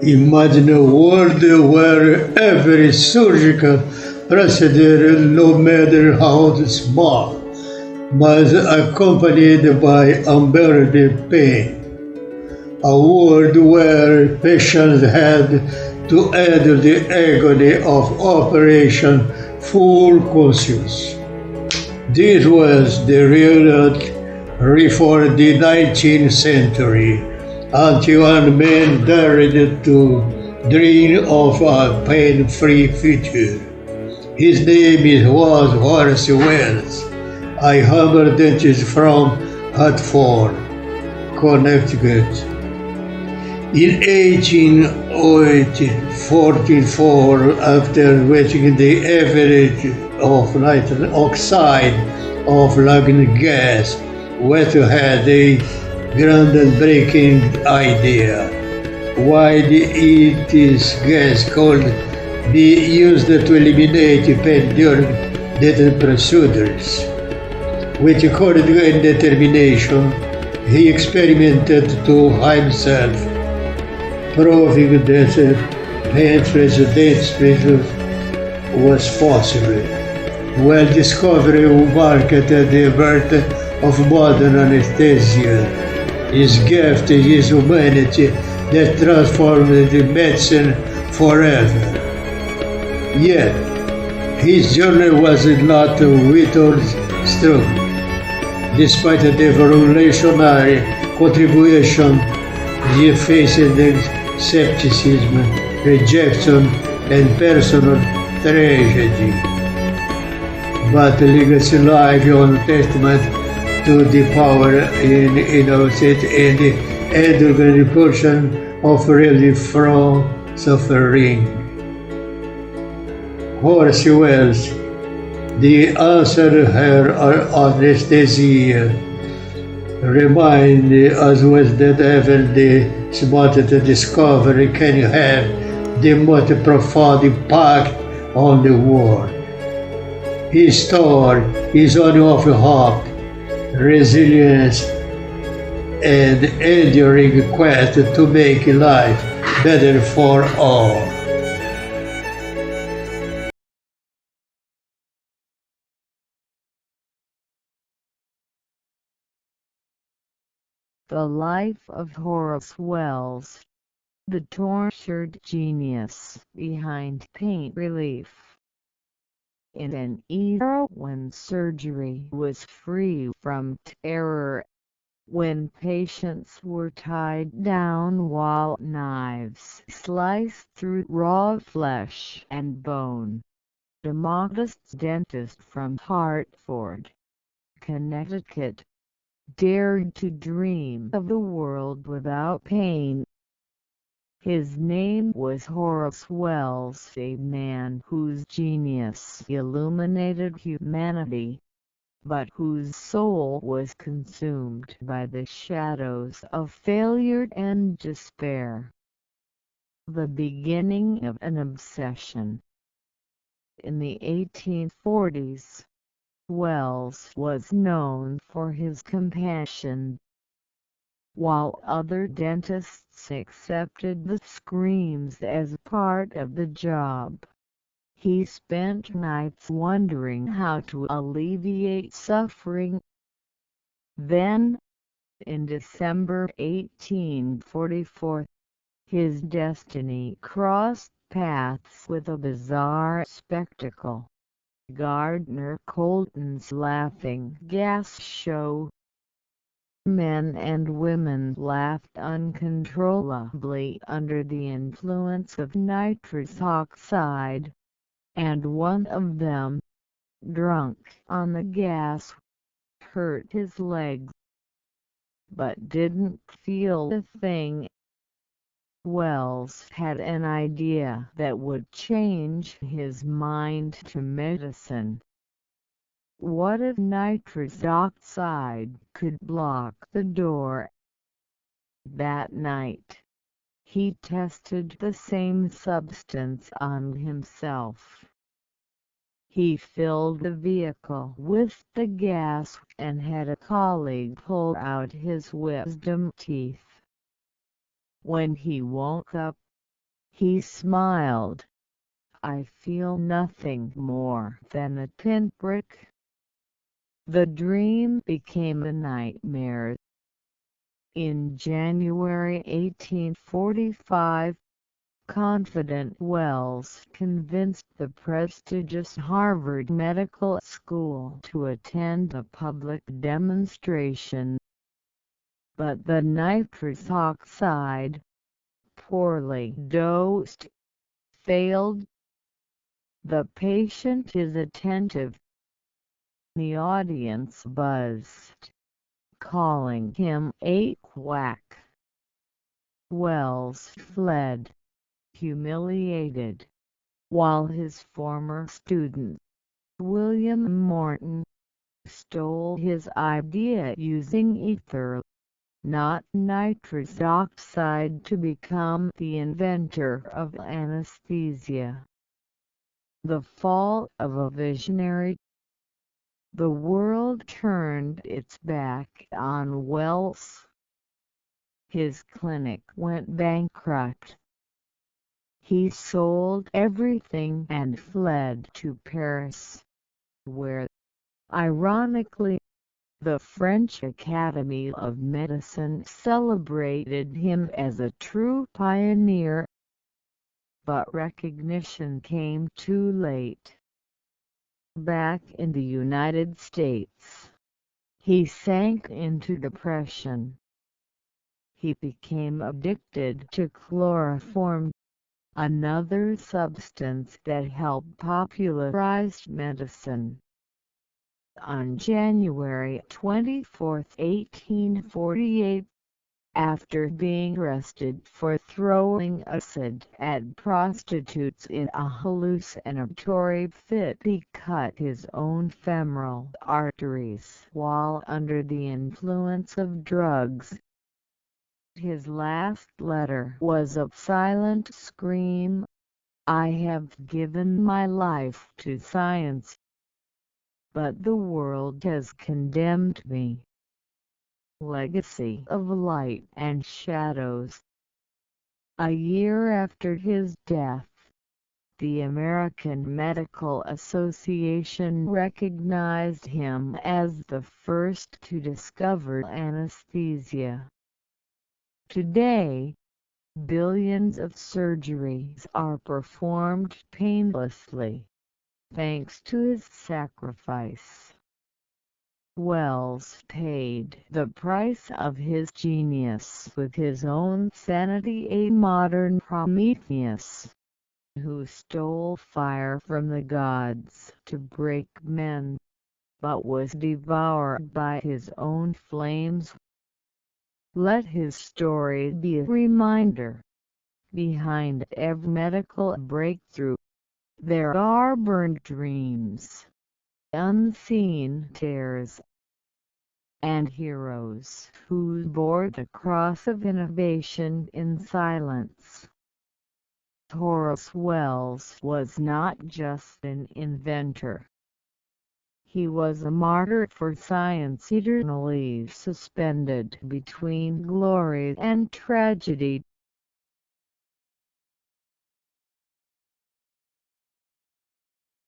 Imagine a world where every surgical procedure, no matter how small, was accompanied by unbearable pain. A world where patients had to endure the agony of operation full conscious. This was the reality for the 19th century, until one man dared to dream of a pain-free future. His name was Horace Wells, a humble dentist from Hartford, Connecticut. In 1844, after reaching the average of nitrogen oxide of laudanum gas, Wells had a groundbreaking idea. Why this gas could be used to eliminate pain during dental procedures. With courage and determination, he experimented to himself, proving that painless dentistry was possible. Well, discovery marked the birth of modern anesthesia. His gift is humanity that transformed the medicine forever. Yet, his journey was not without struggle. Despite the revolutionary contribution, he faced skepticism, rejection, and personal tragedy. But legacy lies on testament to the power in innocent and enduring portion of relief from suffering. Horace Wells, the answer her anesthesia, remind us that even the smartest discovery can have the most profound impact on the world. His story is one of hope, resilience, and enduring quest to make life better for all. The Life of Horace Wells, the tortured genius behind pain relief. In an era when surgery was free from terror, when patients were tied down while knives sliced through raw flesh and bone, a modest dentist from Hartford, Connecticut, dared to dream of a world without pain. His name was Horace Wells, a man whose genius illuminated humanity, but whose soul was consumed by the shadows of failure and despair. The beginning of an obsession. In the 1840s, Wells was known for his compassion. While other dentists accepted the screams as part of the job, he spent nights wondering how to alleviate suffering. Then, in December 1844, his destiny crossed paths with a bizarre spectacle. Gardner Colton's laughing gas show. Men and women laughed uncontrollably under the influence of nitrous oxide, and one of them, drunk on the gas, hurt his legs, but didn't feel a thing. Wells had an idea that would change his mind to medicine. What if nitrous oxide could block the door? That night, he tested the same substance on himself. He filled the vehicle with the gas and had a colleague pull out his wisdom teeth. When he woke up, He smiled. "I feel nothing more than a pinprick." The dream became a nightmare. In January 1845, confident Wells convinced the prestigious Harvard Medical School to attend a public demonstration. But the nitrous oxide, poorly dosed, failed. The patient is attentive. The audience buzzed, calling him a quack. Wells fled, humiliated, while his former student, William Morton, stole his idea using ether, not nitrous oxide, to become the inventor of anesthesia. The fall of a visionary. The world turned its back on Wells. His clinic went bankrupt. He sold everything and fled to Paris, where, ironically, the French Academy of Medicine celebrated him as a true pioneer. But recognition came too late. Back in the United States, he sank into depression. He became addicted to chloroform, another substance that helped popularize medicine. On January 24, 1848, after being arrested for throwing acid at prostitutes in a hallucinatory fit, he cut his own femoral arteries while under the influence of drugs. His last letter was a silent scream. "I have given my life to science, but the world has condemned me." Legacy of Light and Shadows. A year after his death, the American Medical Association recognized him as the first to discover anesthesia. Today, billions of surgeries are performed painlessly, thanks to his sacrifice. Wells paid the price of his genius with his own sanity, a modern Prometheus, who stole fire from the gods to break men, but was devoured by his own flames. Let his story be a reminder. Behind every medical breakthrough, there are burned dreams, unseen tears, and heroes who bore the cross of innovation in silence. Horace Wells was not just an inventor. He was a martyr for science, eternally suspended between glory and tragedy.